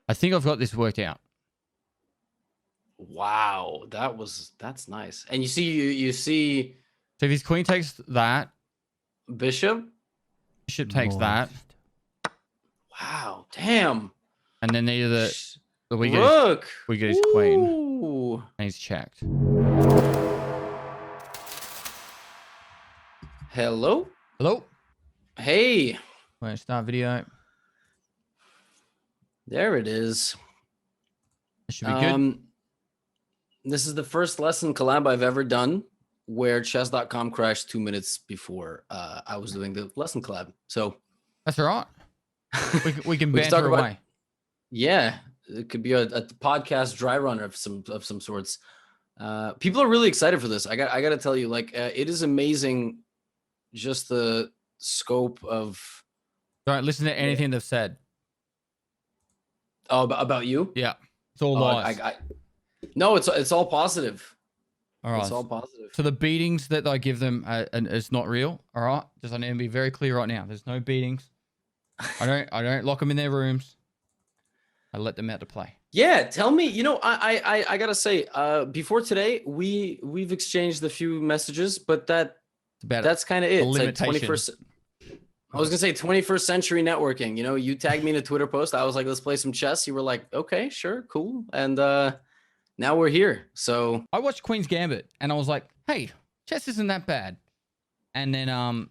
I think I've got this worked out. Wow, that's nice. And you see So if his queen takes that, bishop. bishop takes that, Wow, damn. and then either we get Rook. his queen, Ooh. and he's checked. Hello. Hello. Hey. Wait, start video. There it is. It should be good. This is the first lesson collab I've ever done where chess.com crashed 2 minutes before I was doing the lesson collab. So that's all right. We can we banter away. Yeah, it could be a podcast dry run of some sorts. People are really excited for this. I got to tell you, like, it is amazing, just the scope of. Don't listen to anything they've said. Oh, about you? Yeah, it's all lies. No, it's all positive. All right, it's all positive. So the beatings that I give them, it's not real. All right, just I need to be very clear right now. There's no beatings. I don't lock them in their rooms. I let them out to play. Yeah, tell me. You know, I gotta say, before today, we've exchanged a few messages, but that's kind of it. It's like 21st. I was gonna say 21st century networking. You know, you tagged me in a Twitter post. I was like, let's play some chess. You were like, okay, sure, cool. And now we're here. So I watched Queen's Gambit, and I was like, hey, chess isn't that bad. And then I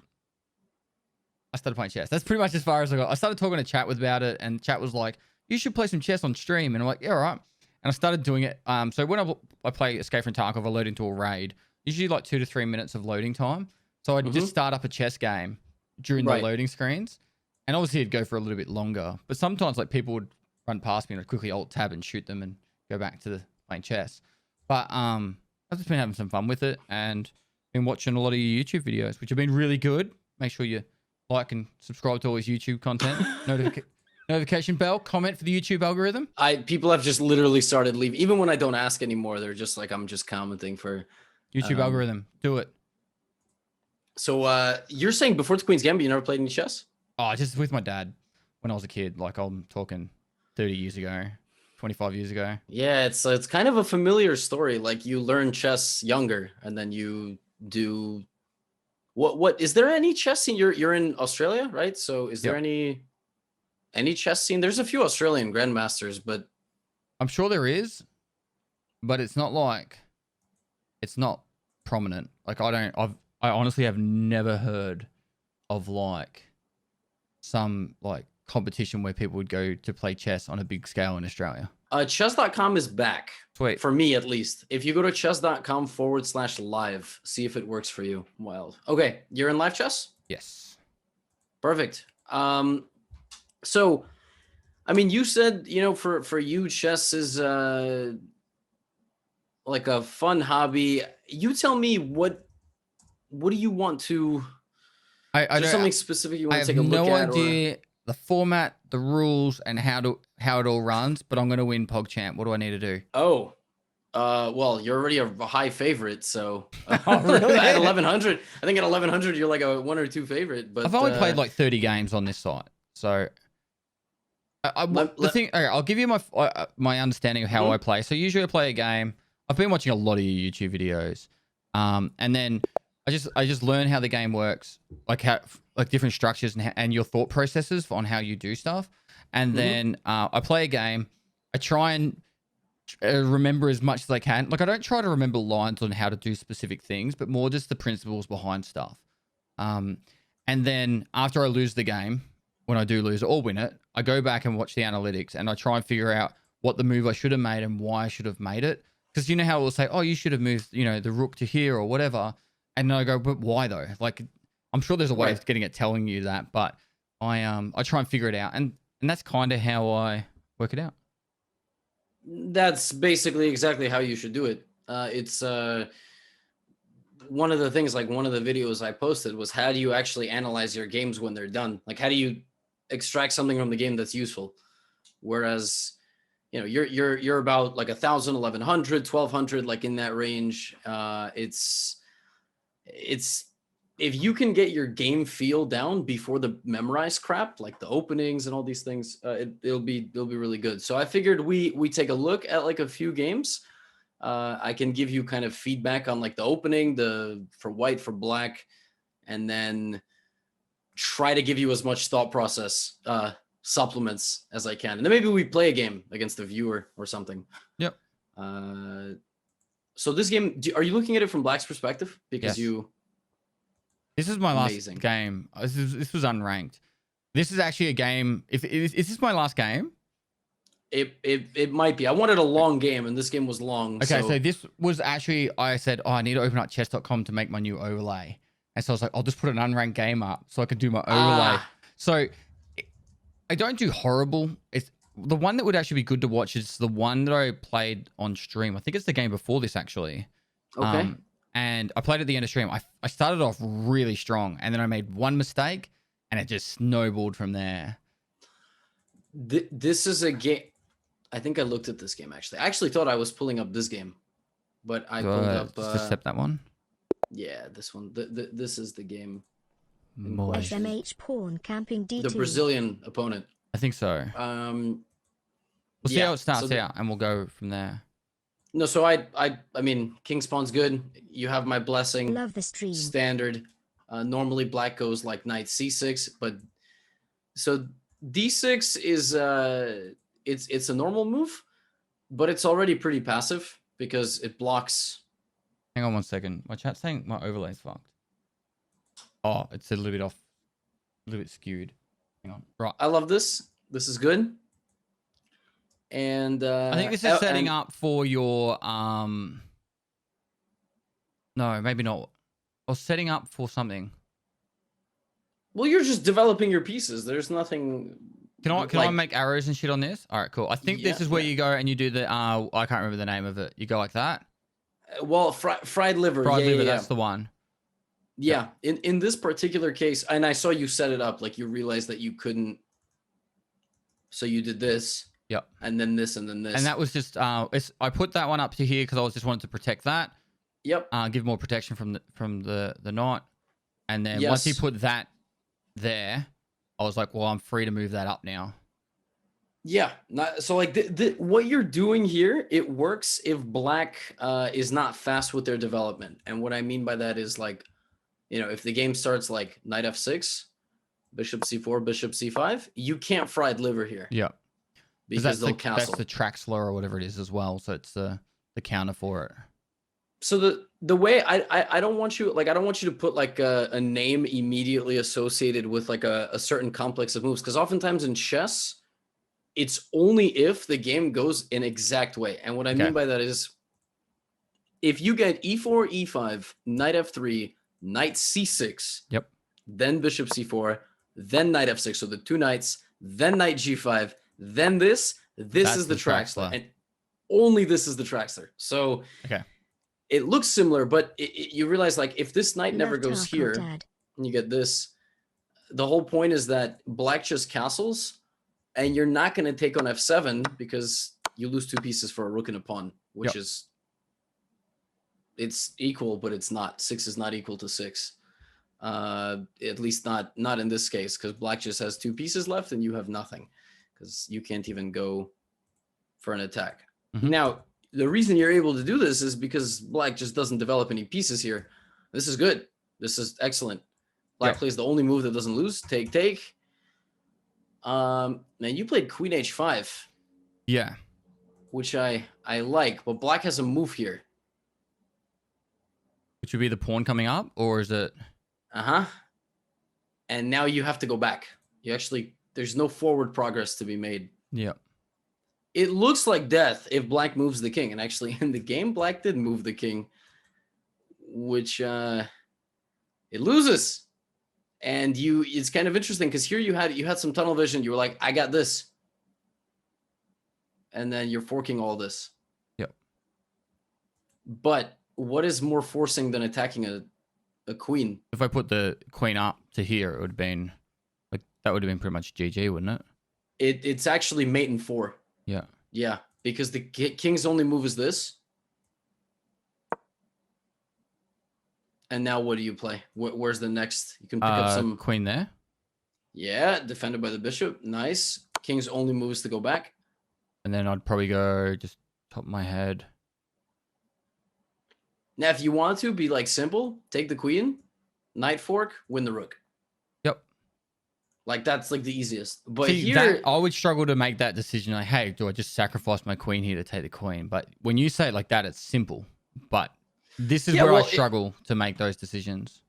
started playing chess. That's pretty much as far as I got. I started talking to chat about it, and chat was like, you should play some chess on stream. And I'm like, yeah, all right. And I started doing it. So when I play Escape from Tarkov, I load into a raid. Usually like 2 to 3 minutes of loading time. So I'd just start up a chess game during the loading screens. And obviously it'd go for a little bit longer. But sometimes like people would run past me and I'd quickly alt tab and shoot them and go back to playing chess. But I've just been having some fun with it and been watching a lot of your YouTube videos, which have been really good. Make sure you like and subscribe to all his YouTube content. Notification bell, comment for the YouTube algorithm. People have just literally started leaving. Even when I don't ask anymore, they're just like, I'm just commenting for YouTube algorithm. Do it. So you're saying before the Queen's Gambit, you never played any chess? Oh, just with my dad when I was a kid. Like I'm talking 30 years ago, 25 years ago. Yeah, it's kind of a familiar story. Like you learn chess younger, and then you do. What is there any chess scene? You're in Australia, right? So is there any chess scene? There's a few Australian grandmasters, but I'm sure there is, but it's not prominent. Like I honestly have never heard of like some like competition where people would go to play chess on a big scale in Australia. Chess.com is back. Sweet. For me, at least. If you go to chess.com/live, see if it works for you. Wild. Okay, you're in live chess? Yes. Perfect. So, I mean, you said, you know, for you, chess is like a fun hobby. You tell me what do you want to? Is there something specific you want to take a look at? I have no idea the format, the rules, and how it all runs. But I'm going to win PogChamp. What do I need to do? Oh, well, you're already a high favorite, so oh, really? At 1100, I think at 1100 you're like a 1 or 2 favorite. But I've only played like 30 games on this site, so. The thing, okay, I'll give you my understanding of how I play. So usually I play a game. I've been watching a lot of your YouTube videos, and then I just learn how the game works, like different structures and your thought processes on how you do stuff. And then I play a game. I try and remember as much as I can. Like I don't try to remember lines on how to do specific things, but more just the principles behind stuff. And then after I lose the game, when I do lose or win it, I go back and watch the analytics and I try and figure out what the move I should have made and why I should have made it. Because you know how it will say, oh, you should have moved, you know, the rook to here or whatever. And then I go, but why though? Like, I'm sure there's a way of getting it telling you that, but I try and figure it out. And that's kind of how I work it out. That's basically exactly how you should do it. It's one of the things, like one of the videos I posted was how do you actually analyze your games when they're done? Like, how do you extract something from the game that's useful? Whereas, you know, you're about like 1,000, 1,100, 1,200, like in that range. It's if you can get your game feel down before the memorized crap, like the openings and all these things, it'll be really good. So I figured we take a look at like a few games. I can give you kind of feedback on like the opening, for white, for black, and then try to give you as much thought process supplements as I can. And then maybe we play a game against the viewer or something. Yep. So this game, are you looking at it from Black's perspective? Because yes. This is my last game. This was unranked. This is actually a game. Is this my last game? It might be. I wanted a long game, and this game was long. Okay, so this was actually, I said, I need to open up chess.com to make my new overlay. And so I was like, I'll just put an unranked game up so I can do my overlay. So I don't do horrible. It's the one that would actually be good to watch is the one that I played on stream. I think it's the game before this, actually. Okay. And I played at the end of stream. I started off really strong, and then I made one mistake, and it just snowballed from there. This is a game. I think I looked at this game, actually. I actually thought I was pulling up this game, but I pulled up... Just accept that one? Yeah, this one. This is the game. SMH Pawn Camping DT. The Brazilian opponent. I think so. We'll see how it starts out, and we'll go from there. No, so I mean, King Spawn's good. You have my blessing. Love the stream. Standard. Normally black goes like knight c6, but so d6 is it's a normal move, but it's already pretty passive because it blocks. Hang on 1 second. My chat's saying my overlay's fucked. Oh, it's a little bit off, a little bit skewed. Hang on. Right. I love this. This is good. And I think this is setting up for your no, maybe not. Or setting up for something. Well, you're just developing your pieces. There's nothing. Can I make arrows and shit on this? All right, cool. I think this is where you go and you do the I can't remember the name of it. You go like that. Well, fried liver. Fried liver. That's the one. Yeah. In this particular case, and I saw you set it up like you realized that you couldn't. So you did this. Yep. And then this, and then this. And that was just I put that one up to here because I was just wanted to protect that. Yep. Give more protection from the knight. And then once he put that there, I was like, well, I'm free to move that up now. Yeah. So like what you're doing here, it works if black is not fast with their development. And what I mean by that is like, if the game starts like knight f6, bishop c4, bishop c5, you can't fried liver here. Yeah. Because they'll castle. That's the Traxler or whatever it is as well. So it's the counter for it. So the way I don't want you to put like a name immediately associated with like a certain complex of moves, because oftentimes in chess, it's only if the game goes an exact way. And what I mean by that is if you get e4, e5, knight f3, knight c6, yep, then bishop c4, then knight f6, so the two knights, then knight g5, then this is the Traxler, and only this is the Traxler. So it looks similar, but you realize like if this knight never goes here, and you get this, the whole point is that black just castles, and you're not going to take on f7 because you lose two pieces for a rook and a pawn, which is it's equal, but it's not. 6 is not equal to 6. At least not in this case, because black just has two pieces left and you have nothing, because you can't even go for an attack. Now, the reason you're able to do this is because black just doesn't develop any pieces here. This is good. This is excellent. Black plays the only move that doesn't lose. Take. Man, you played queen h5. Yeah. Which I like, but black has a move here. Which would be the pawn coming up, or is it? And now you have to go back. There's no forward progress to be made. Yeah. It looks like death if black moves the king. And actually in the game, black did move the king, which it loses. And it's kind of interesting because here you had some tunnel vision. You were like, I got this. And then you're forking all this. Yep. But what is more forcing than attacking a queen? If I put the queen up to here, it would have been like that would have been pretty much GG, wouldn't it? It's actually mate in 4. Yeah. Yeah, because the king's only move is this. And now what do you play? Where's the next? You can pick up some queen there. Yeah, defended by the bishop. Nice. King's only moves to go back. And then I'd probably go just top of my head. Now, if you want to be like simple, take the queen, knight fork, win the rook. Yep. Like that's like the easiest. But See, here, I would struggle to make that decision. Like, hey, do I just sacrifice my queen here to take the queen? But when you say it like that, it's simple. But this is where I struggle to make those decisions.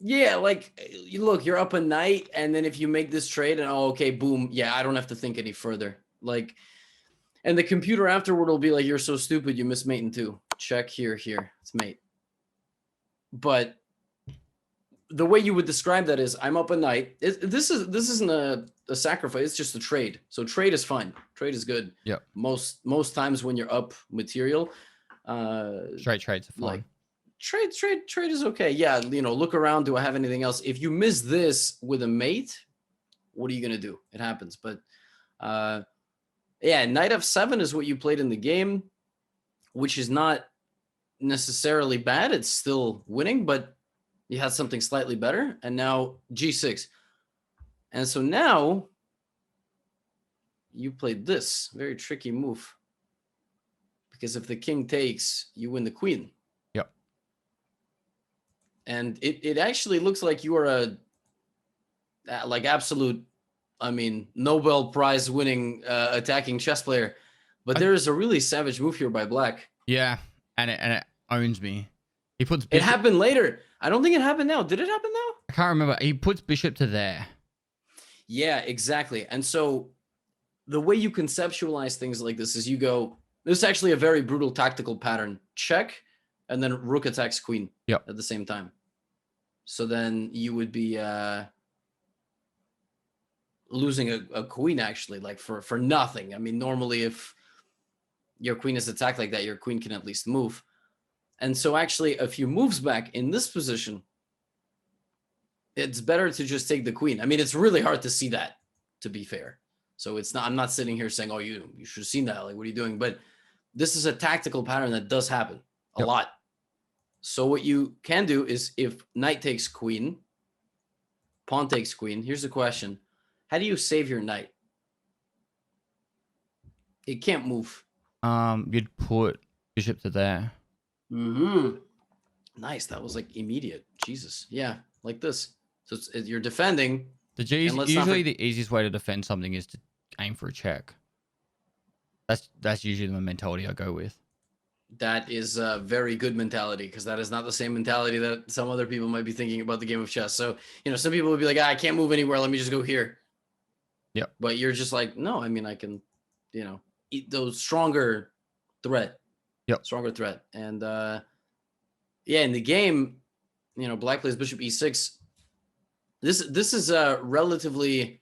Yeah, like look, you're up a knight, and then if you make this trade, and okay, boom, yeah, I don't have to think any further. Like, and the computer afterward will be like, "You're so stupid, you missed mate in 2. Check here, it's mate." But the way you would describe that is, I'm up a knight. This isn't a sacrifice; it's just a trade. So trade is fine. Trade is good. Yeah. Most times when you're up material, straight trades are fine. Like, Trade is okay. Yeah, look around. Do I have anything else? If you miss this with a mate, what are you gonna do? It happens. But yeah, knight f7 is what you played in the game, which is not necessarily bad. It's still winning, but you had something slightly better. And now g6. And so now you played this very tricky move, because if the king takes, you win the queen. And it actually looks like you are a absolute, Nobel Prize winning attacking chess player. But there is a really savage move here by black. Yeah, and it owns me. He puts bishop. It happened later. I don't think it happened now. Did it happen now? I can't remember. He puts bishop to there. Yeah, exactly. And so the way you conceptualize things like this is you go, this is actually a very brutal tactical pattern. Check. And then rook attacks queen at the same time. So then you would be losing a queen, actually, like for nothing. Normally if your queen is attacked like that, your queen can at least move. And so actually, if you moves back in this position, it's better to just take the queen. It's really hard to see that, to be fair. So it's not, I'm not sitting here saying, oh, you should have seen that. Like, what are you doing? But this is a tactical pattern that does happen a lot. So what you can do is, if knight takes queen, pawn takes queen, here's the question. How do you save your knight? It can't move. You'd put bishop to there. Nice. That was like immediate. Jesus. Yeah, like this. So you're defending. Usually the easiest way to defend something is to aim for a check. That's usually the mentality I go with. That is a very good mentality, because that is not the same mentality that some other people might be thinking about the game of chess. So, some people would be like, I can't move anywhere. Let me just go here. Yeah. But you're just like, no, I can, eat those stronger threat. Yep. Stronger threat. And yeah, in the game, black plays bishop e6. This is relatively,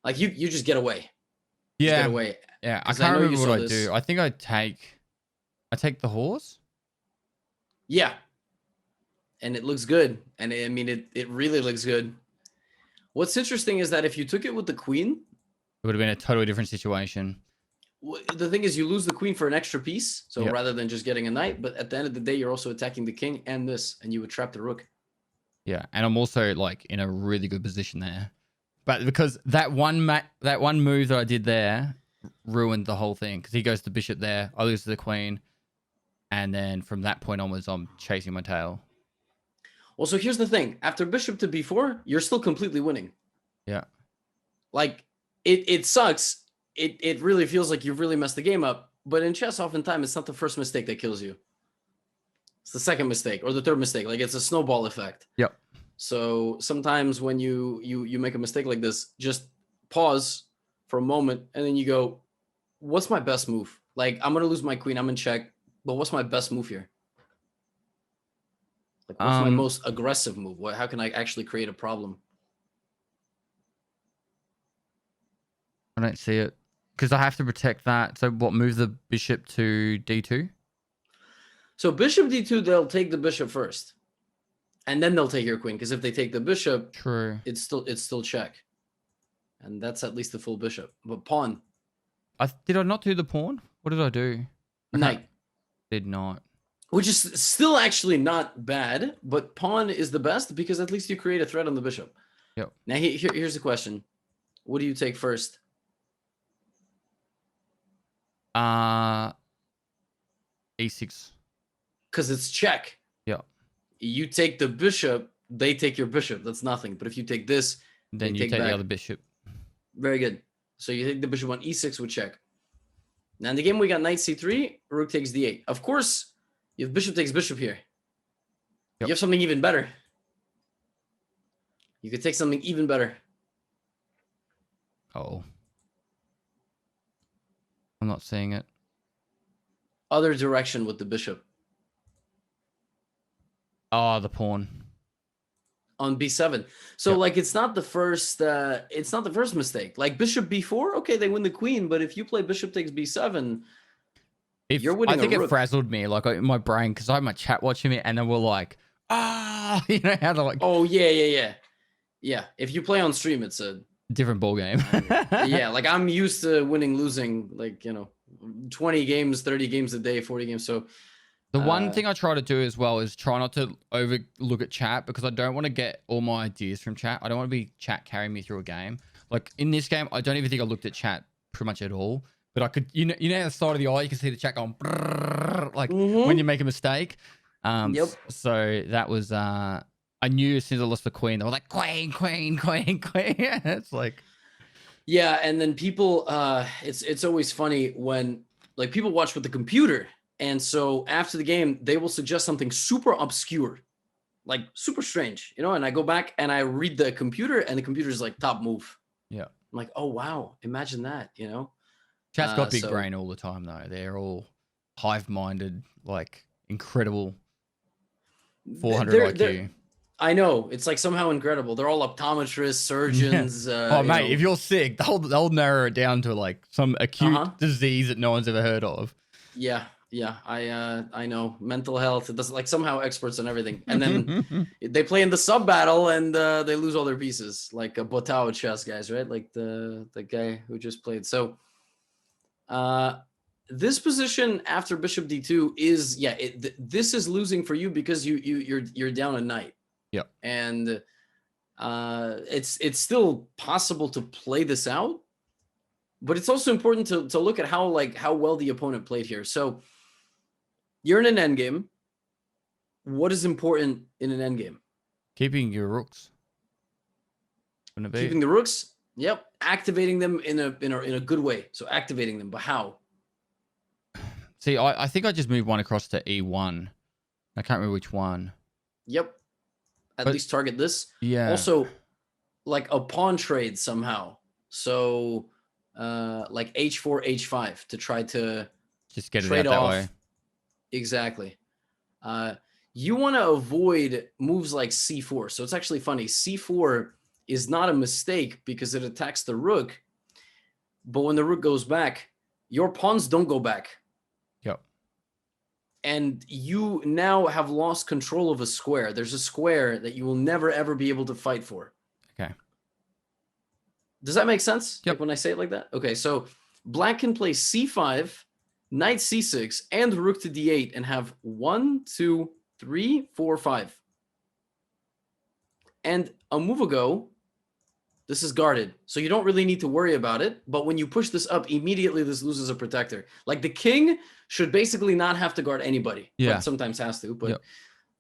like, you just get away. Yeah. Just get away. Yeah. I can't remember what I do. I think I take the horse. Yeah. And it looks good. And it really looks good. What's interesting is that if you took it with the queen, it would have been a totally different situation. The thing is, you lose the queen for an extra piece. So rather than just getting a knight, but at the end of the day, you're also attacking the king and this, and you would trap the rook. Yeah. And I'm also like in a really good position there. But because that one move that I did there ruined the whole thing, because he goes to bishop there, I lose to the queen. And then from that point onwards, I'm chasing my tail. Well, so here's the thing. After bishop to b4, you're still completely winning. Yeah. Like, it sucks. It really feels like you've really messed the game up. But in chess, oftentimes, it's not the first mistake that kills you. It's the second mistake or the third mistake. Like, it's a snowball effect. Yep. So sometimes when you make a mistake like this, just pause for a moment, and then you go, what's my best move? Like, I'm going to lose my queen. I'm in check. But what's my best move here? Like, what's my most aggressive move? How can I actually create a problem? I don't see it, because I have to protect that. So what, move the bishop to d2? So bishop d2, they'll take the bishop first, and then they'll take your queen, because if they take the bishop, true, it's still check, and that's at least the full bishop. But pawn. Did I not do the pawn? What did I do? Knight. Did not. which is still actually not bad, but pawn is the best because at least you create a threat on the bishop. Yep. Now here's the question: what do you take first? E6. Because it's check. Yeah. You take the bishop, they take your bishop. That's nothing. But if you take this, then you take the other bishop. Very good. So you take the bishop on e6 with check. Now in the game we got knight c3, rook takes d8. Of course, if bishop takes bishop here, you have something even better. You could take something even better. Oh. I'm not seeing it. Other direction with the bishop. Oh, the pawn. On b7. So like it's not the first mistake. Like bishop b4, okay, they win the queen, but if you play bishop takes b7, you're winning. I think it frazzled me, like in my brain, because I had my chat watching me, and then we're like, you know how they're like, oh yeah. If you play on stream, it's a different ball game. Yeah, like I'm used to winning, losing, like 20 games, 30 games a day, 40 games. So the one thing I try to do as well is try not to overlook at chat, because I don't want to get all my ideas from chat. I don't want to be chat carrying me through a game. Like in this game, I don't even think I looked at chat pretty much at all. But I could, at the side of the eye, you can see the chat going like when you make a mistake. Yep. So that was, I knew as soon as I lost the queen, they were like, queen. It's like, yeah. And then people, it's always funny when like people watch with the computer. And so after the game, they will suggest something super obscure, like super strange, and I go back and I read the computer, and the computer is like top move. Yeah. I'm like, oh, wow. Imagine that, Chat's got big brain all the time, though. They're all hive-minded, like incredible 400 IQ. I know. It's like somehow incredible. They're all optometrists, surgeons. Mate, if you're sick, they'll narrow it down to like some acute disease that no one's ever heard of. Yeah. I know. Mental health. It does, like somehow experts on everything. And then they play in the sub battle and they lose all their pieces, like a Botao chess guys, right? Like the guy who just played. So this position after bishop d2 is this is losing for you because you're down a knight. Yeah. And it's still possible to play this out, but it's also important to look at how well the opponent played here. So you're in an endgame. What is important in an endgame? Keeping your rooks. Keeping the rooks. Yep. Activating them in a good way. So activating them, but how? See, I think I just moved one across to E1. I can't remember which one. Yep. At least target this. Yeah. Also, like a pawn trade somehow. So like h4, h5 to try to just get it out that way. Exactly. You want to avoid moves like c4. So it's actually funny. c4 is not a mistake because it attacks the rook. But when the rook goes back, your pawns don't go back. Yep. And you now have lost control of a square. There's a square that you will never, ever be able to fight for. Okay. Does that make sense? Yep. Like when I say it like that? Okay, so black can play c5, knight c6, and rook to d8 and have 1, 2, 3, 4, 5. And a move ago, this is guarded. So you don't really need to worry about it. But when you push this up, immediately this loses a protector. Like the king should basically not have to guard anybody. Yeah. But sometimes has to. But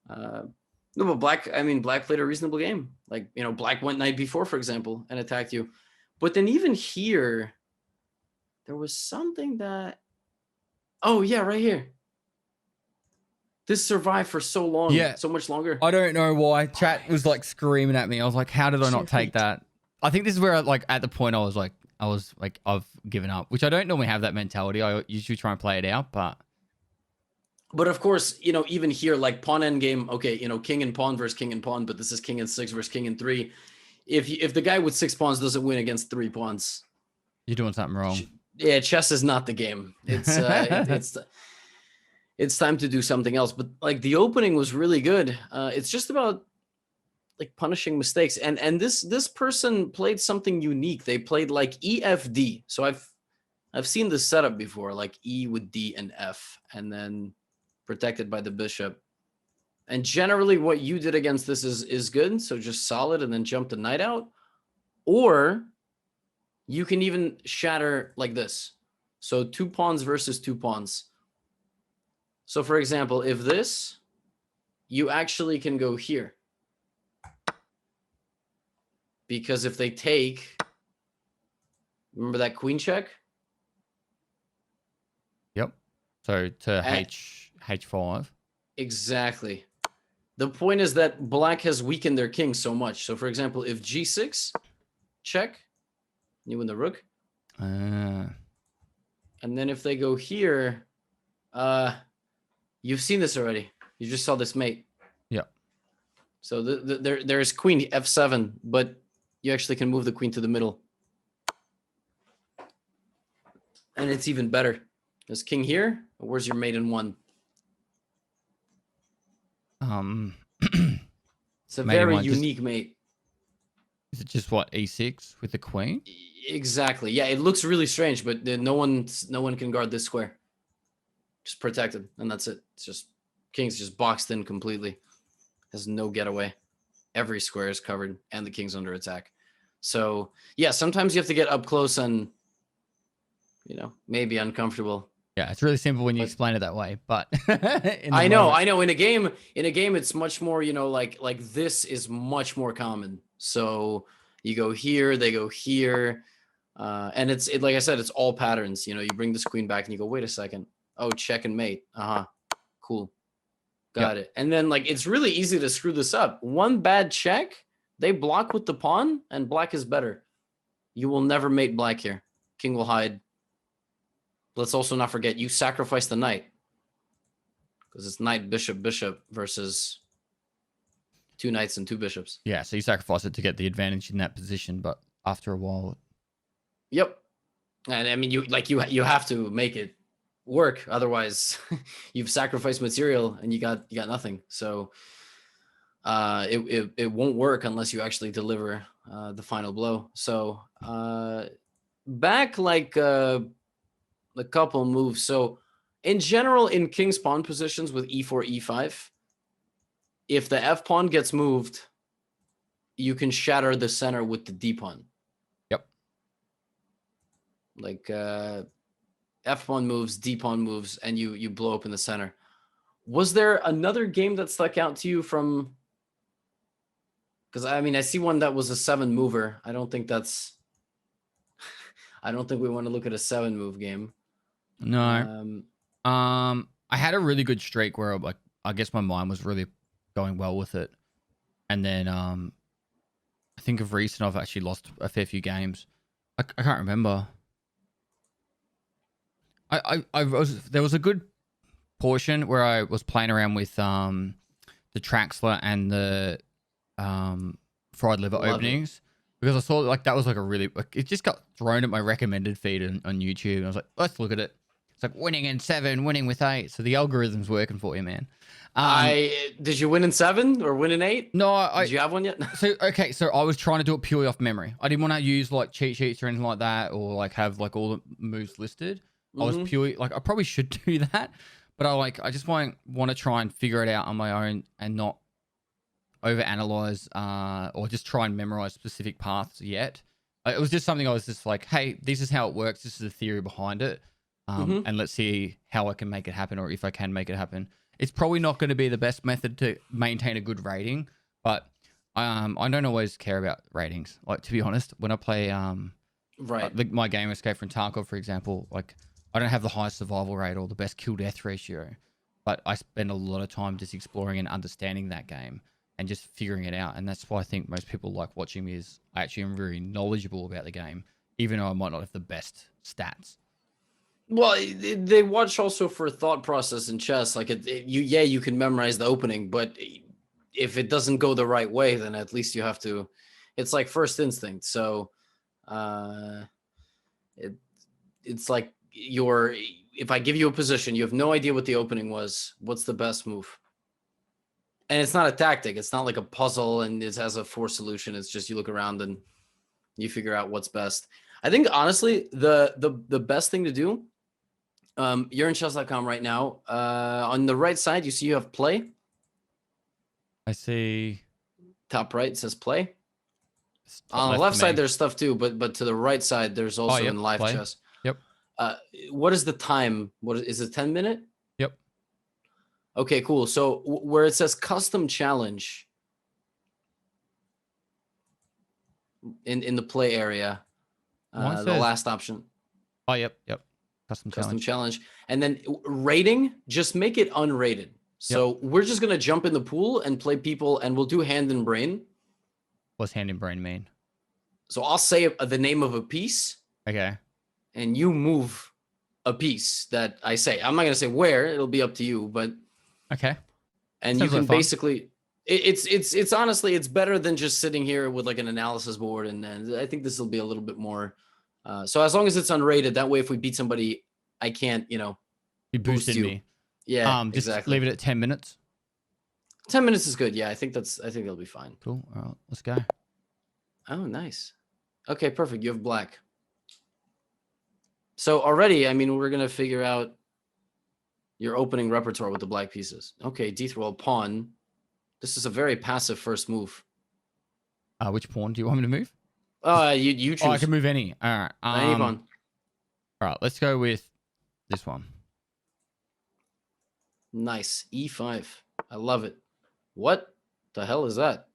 no, but black played a reasonable game. Like, black went knight b4, for example, and attacked you. But then even here, there was something that... Oh, yeah, right here. This survived for so long. Yeah. So much longer. I don't know why. Chat was like screaming at me. I was like, how did I not take that? I think this is where at the point I was like, I've given up, which I don't normally have that mentality. I usually try and play it out, but of course, even here, like pawn endgame, okay, king and pawn versus king and pawn, but this is king and 6 versus king and 3. If the guy with 6 pawns doesn't win against 3 pawns, you're doing something wrong. Yeah, chess is not the game. It's it's time to do something else. But like the opening was really good. It's just about like punishing mistakes. And this person played something unique. They played like EFD. So I've seen this setup before, like E with D and F, and then protected by the bishop. And generally what you did against this is good. So just solid and then jump the knight out. Or you can even shatter like this. So 2 pawns versus 2 pawns. So for example, if this, you actually can go here. Because if they take, remember that queen check? Yep. So to H5. Exactly. The point is that black has weakened their king so much. So for example, if G6, check, you win the rook. And then if they go here, you've seen this already. You just saw this mate. Yeah. So there's queen F7, but you actually can move the queen to the middle. And it's even better. There's king here. Where's your mate in 1? It's a very unique mate. Is it just what, E6 with the queen? Exactly. Yeah, it looks really strange, but no one can guard this square. Just protected, and that's it. It's just king's just boxed in completely. Has no getaway. Every square is covered, and the king's under attack. So yeah, sometimes you have to get up close and, you know, maybe uncomfortable. Yeah, it's really simple when you explain it that way, but I know. In a game, it's much more, you know, like this is much more common. So you go here, they go here, and it's like I said, it's all patterns. You know, you bring this queen back and you go, wait a second, oh, check and mate, cool, got it. And then like it's really easy to screw this up. One bad check, they block with the pawn, and black is better. You will never mate black here. King will hide. Let's also not forget, you sacrifice the knight. Because it's knight, bishop, bishop versus 2 knights and 2 bishops. Yeah, so you sacrifice it to get the advantage in that position, but after a while... Yep. And I mean, you have to make it work. Otherwise, you've sacrificed material and you got nothing. So it won't work unless you actually deliver the final blow. So back like... a couple moves. So in general, in king's pawn positions with e4, e5, if the f pawn gets moved, you can shatter the center with the d pawn. Yep. Like f pawn moves, d pawn moves, and you blow up in the center. Was there another game that stuck out to you from? Because I mean, I see one that was a 7 mover. I don't think that's. I don't think we want to look at a 7 move game. No. I had a really good streak where like I guess my mind was really going well with it, and then I think of recent I've actually lost a fair few games. I can't remember. There was a good portion where I was playing around with the Traxler and the fried liver openings. Because I saw like that was like a really it just got thrown at my recommended feed on YouTube, and I was like, let's look at it. It's like winning in 7, winning with 8. So the algorithm's working for you, man. Did you win in 7 or win in 8? No, did you have one yet? So I was trying to do it purely off memory. I didn't want to use like cheat sheets or anything like that, or like have like all the moves listed. I was purely like I probably should do that, but I just want to try and figure it out on my own and not overanalyze or just try and memorize specific paths yet. It was just something I was just like, hey, this is how it works. This is the theory behind it. And let's see how I can make it happen, or if I can make it happen. It's probably not going to be the best method to maintain a good rating, but I don't always care about ratings. Like, to be honest, when I play my game Escape from Tarkov, for example, like I don't have the highest survival rate or the best kill death ratio, but I spend a lot of time just exploring and understanding that game and just figuring it out. And that's why I think most people like watching me, is I actually am very knowledgeable about the game, even though I might not have the best stats. Well, they watch also for thought process in chess. Like you can memorize the opening, but if it doesn't go the right way, then at least you have to. It's like first instinct. So, it's like if I give you a position, you have no idea what the opening was. What's the best move? And it's not a tactic. It's not like a puzzle and it has a 4 solution. It's just you look around and you figure out what's best. I think honestly, the best thing to do You're in chess.com right now. On the right side, you see you have play. I see. Top right says play. On the left side, there's stuff too, but to the right side, there's also in live play. chess. Yep. What is the time? What is it? 10 minute? Yep. Okay, cool. So where it says custom challenge in the play area, the last option. Oh, yep. Custom challenge. And then rating, just make it unrated. So we're just going to jump in the pool and play people, and we'll do hand and brain. What's hand and brain mean? So I'll say the name of a piece. Okay. And you move a piece that I say. I'm not going to say where. It'll be up to you, but. Okay. And sounds you can basically, it's honestly, it's better than just sitting here with like an analysis board. And I think this will be a little bit more. So as long as it's unrated, that way, if we beat somebody, I can't, you boosted me. Yeah, just exactly. Leave it at 10 minutes. 10 minutes is good. Yeah, I think they'll be fine. Cool. All right, let's go. Oh, nice. Okay, perfect. You have black. So already, I mean, we're going to figure out your opening repertoire with the black pieces. Okay, d3 pawn. This is a very passive first move. Which pawn do you want me to move? You choose. Oh, I can move any. All right. Any pawn. All right, let's go with this one. Nice. E5. I love it. What the hell is that?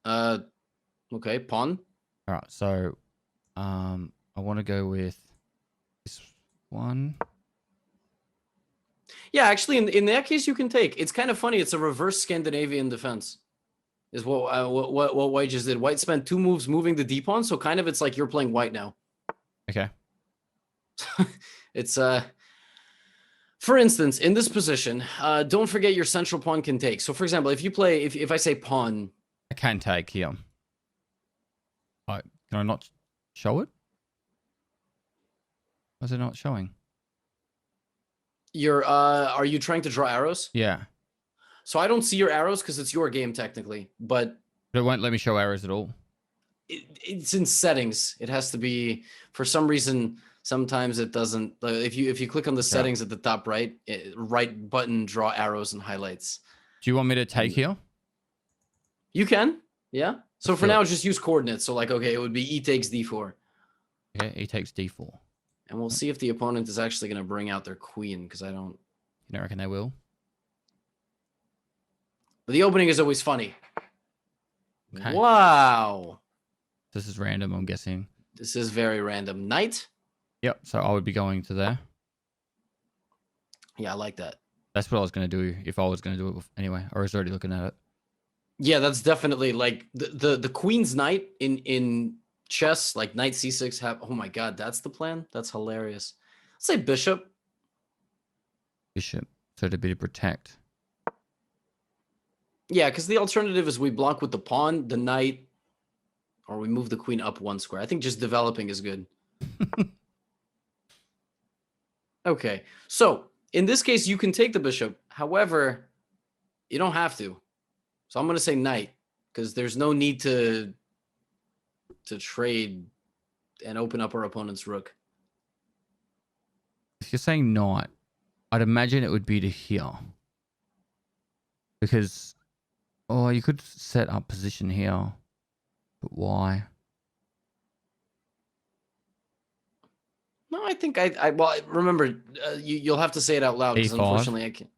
Okay, pawn. All right, so I want to go with this one. Yeah, actually, in that case, you can take. It's kind of funny. It's a reverse Scandinavian defense. Is what White just did. White spent 2 moves moving the D pawn, so kind of it's like you're playing White now. Okay. It's for instance, in this position, don't forget your central pawn can take. So for example, if you play, if I say pawn, I can take here. Can I not show it? Why is it not showing? Are you trying to draw arrows? Yeah. So I don't see your arrows because it's your game technically, but it won't let me show arrows at all. It's in settings. It has to be, for some reason, sometimes it doesn't. If you click on the settings at the top right, right button, draw arrows and highlights. Do you want me to take here? You can, yeah. So for now, just use coordinates. So like, okay, it would be E takes D4. Okay, E takes D4. And we'll see if the opponent is actually going to bring out their queen, because I don't. You don't reckon they will? But the opening is always funny. Okay. Wow. This is random, I'm guessing. This is very random. Knight? Yep, so I would be going to there. Yeah, I like that. That's what I was going to do if I was going to do it anyway. Or I was already looking at it. Yeah, that's definitely like the queen's knight in chess, like knight c6. Oh my god, that's the plan? That's hilarious. Let's say bishop. Bishop, so to be to protect. Yeah, because the alternative is we block with the pawn, the knight, or we move the queen up 1 square. I think just developing is good. Okay, so in this case, you can take the bishop. However, you don't have to. So I'm going to say knight, because there's no need to trade and open up our opponent's rook. If you're saying knight, I'd imagine it would be to here. Because, you could set up position here. But why? No, I think well, remember, you'll have to say it out loud, because unfortunately I can't.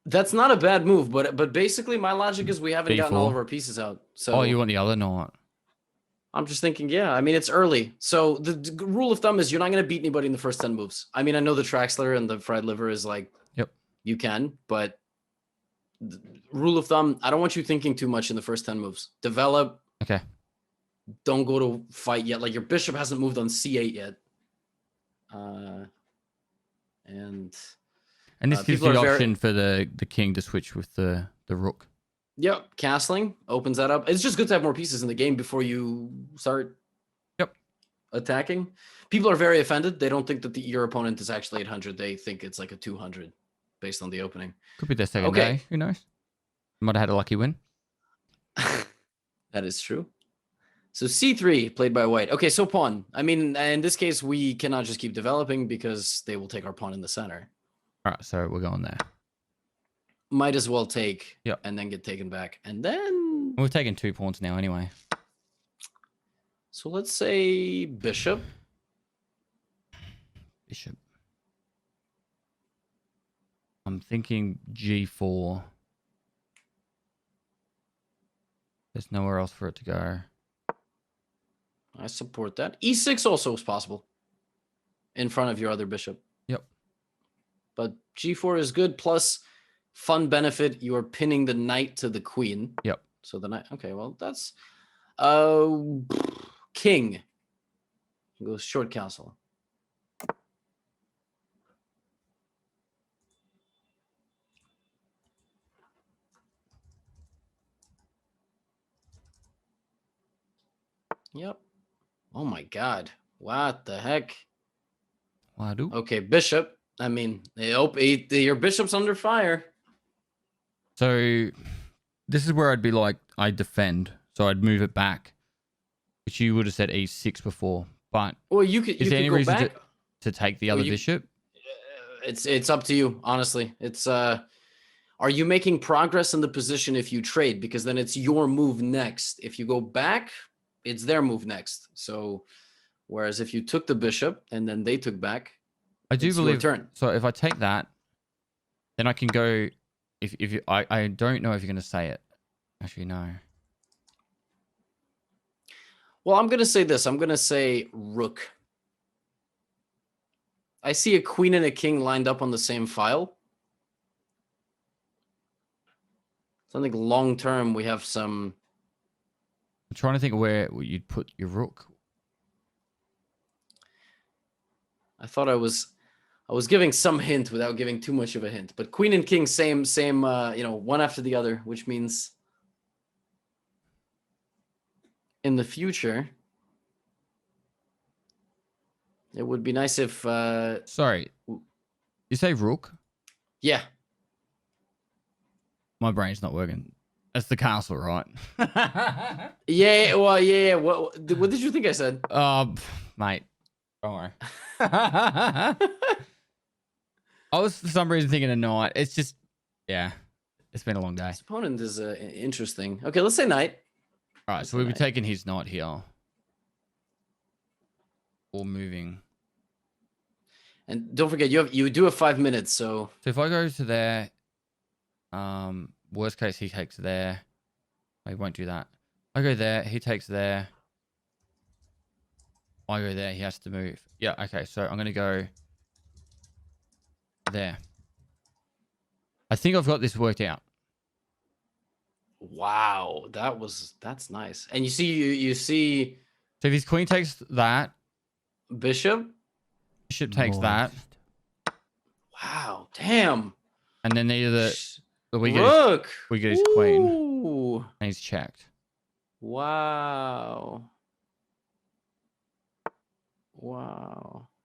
That's not a bad move, but basically my logic is we haven't gotten all of our pieces out. So you want the other knight? I'm just thinking, yeah. I mean, it's early, so the rule of thumb is you're not going to beat anybody in the first 10 moves. I mean, I know the Traxler and the fried liver is like, yep, you can, but the rule of thumb, I don't want you thinking too much in the first 10 moves. Develop. Okay. Don't go to fight yet. Like your bishop hasn't moved on c8 yet. And this gives the option for the king to switch with the rook. Yep, castling opens that up. It's just good to have more pieces in the game before you start attacking. People are very offended. They don't think that your opponent is actually 800. They think it's like a 200 based on the opening. Could be their second day. Who knows? Might have had a lucky win. That is true. So c3 played by white. Okay, so pawn. I mean, in this case, we cannot just keep developing because they will take our pawn in the center. All right, so we're going there. Might as well take, yep, and then get taken back. And then... We're taking 2 pawns now anyway. So let's say bishop. Bishop. I'm thinking g4. There's nowhere else for it to go. I support that. e6 also is possible. In front of your other bishop. Yep. But g4 is good. Plus, fun benefit, you are pinning the knight to the queen. Yep. So the knight... Okay, well, that's... king. Goes short castle. Yep. Oh my god. What the heck? Wadu. Okay, bishop. I mean, your bishop's under fire. So this is where I'd be like, I defend. So I'd move it back. Which you would have said e6 before. But well, you could. Is there any go reason back? to take the other bishop? It's up to you, honestly. It's are you making progress in the position if you trade? Because then it's your move next. If you go back, it's their move next. So, whereas if you took the bishop and then they took back, I do believe. Turn. So if I take that, then I can go. If you, I don't know if you're going to say it. Actually, no. Well, I'm going to say this. I'm going to say rook. I see a queen and a king lined up on the same file. So I think long term we have some. I'm trying to think where you'd put your rook. I thought I was giving some hint without giving too much of a hint. But queen and king, same, one after the other, which means in the future, it would be nice if... Sorry, you say rook? Yeah. My brain's not working. That's the castle, right? Yeah, well, yeah. What did you think I said? Mate, don't worry. I was for some reason thinking a knight. It's just, yeah, it's been a long day. This opponent is interesting. Okay, let's say knight. All right, so we'll be taking his knight here. Or moving. And don't forget, you do have 5 minutes, so if I go to there, worst case he takes there. I won't do that. I go there, he takes there. I go there, he has to move. Yeah, okay, so I'm gonna go there. I think I've got this worked out. Wow, that's nice. And you see. So if his queen takes that, bishop takes that. Wow, damn. And then either we get his queen, and he's checked. Wow.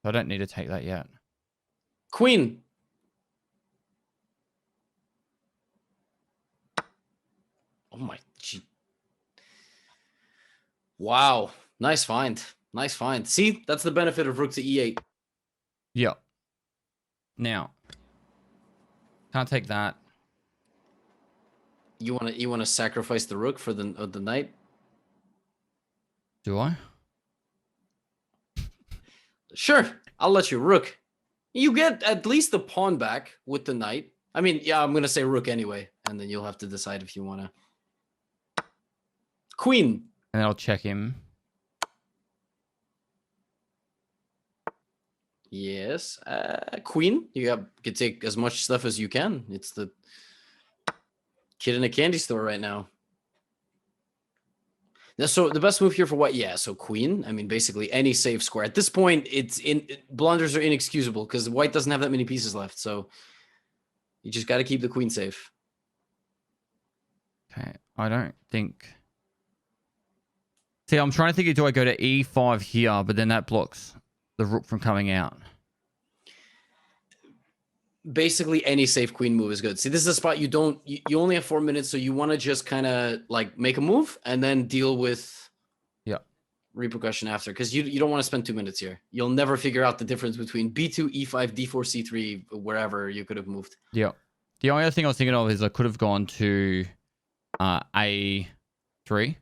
I don't need to take that yet. Queen. Oh my gee. Wow. Nice find. See, that's the benefit of rook to e8. Yeah. Now, can't take that. You want to sacrifice the rook for the knight? Do I? Sure, I'll let you rook. You get at least the pawn back with the knight. I mean, yeah, I'm gonna say rook anyway, and then you'll have to decide if you wanna. Queen. And then I'll check him. Yes, queen. You can take as much stuff as you can. It's the kid in a candy store right now. So the best move here for white, yeah. So queen. I mean, basically any safe square at this point. Blunders are inexcusable because white doesn't have that many pieces left. So you just got to keep the queen safe. Okay, I don't think. See, I'm trying to think. Do I go to e5 here, but then that blocks the rook from coming out? Basically any safe queen move is good. See, this is a spot you only have 4 minutes, so you want to just kind of like make a move and then deal with repercussion after, because you don't want to spend 2 minutes here. You'll never figure out the difference between b2, e5, d4, c3, wherever you could have moved. Yeah. The only other thing I was thinking of is I could have gone to a3.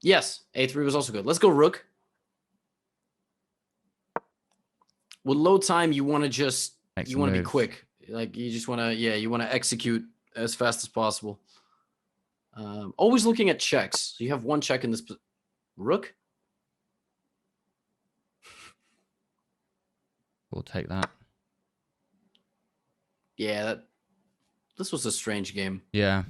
Yes, a3 was also good. Let's go rook. With load time, you want to just be quick. Like you just want to you want to execute as fast as possible. Always looking at checks. So you have one check in this rook. We'll take that. Yeah, this was a strange game. Yeah.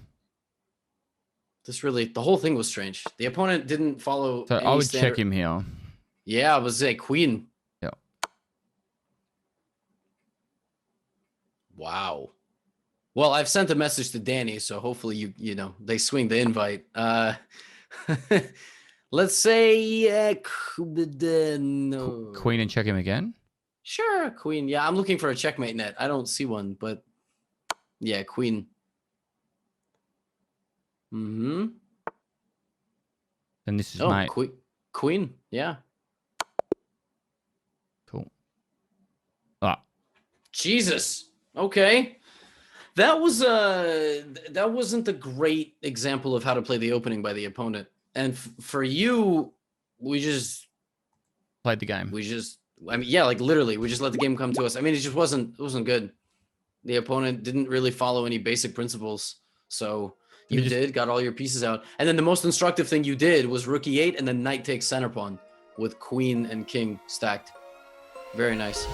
The whole thing was strange. The opponent didn't follow. So I would check him here. Yeah, I was a queen. Yeah. Wow. Well, I've sent a message to Danny, so hopefully you know they swing the invite. Let's say no. Queen and check him again. Sure, queen. Yeah, I'm looking for a checkmate net. I don't see one, but yeah, queen. Mm-hmm. And this is mate. Queen. Yeah. Cool. Ah. Jesus. Okay. That wasn't a great example of how to play the opening by the opponent. And for you, we just played the game. Like literally, we just let the game come to us. I mean, it wasn't good. The opponent didn't really follow any basic principles. So you got all your pieces out. And then the most instructive thing you did was rook e8 and then knight takes center pawn with queen and king stacked. Very nice.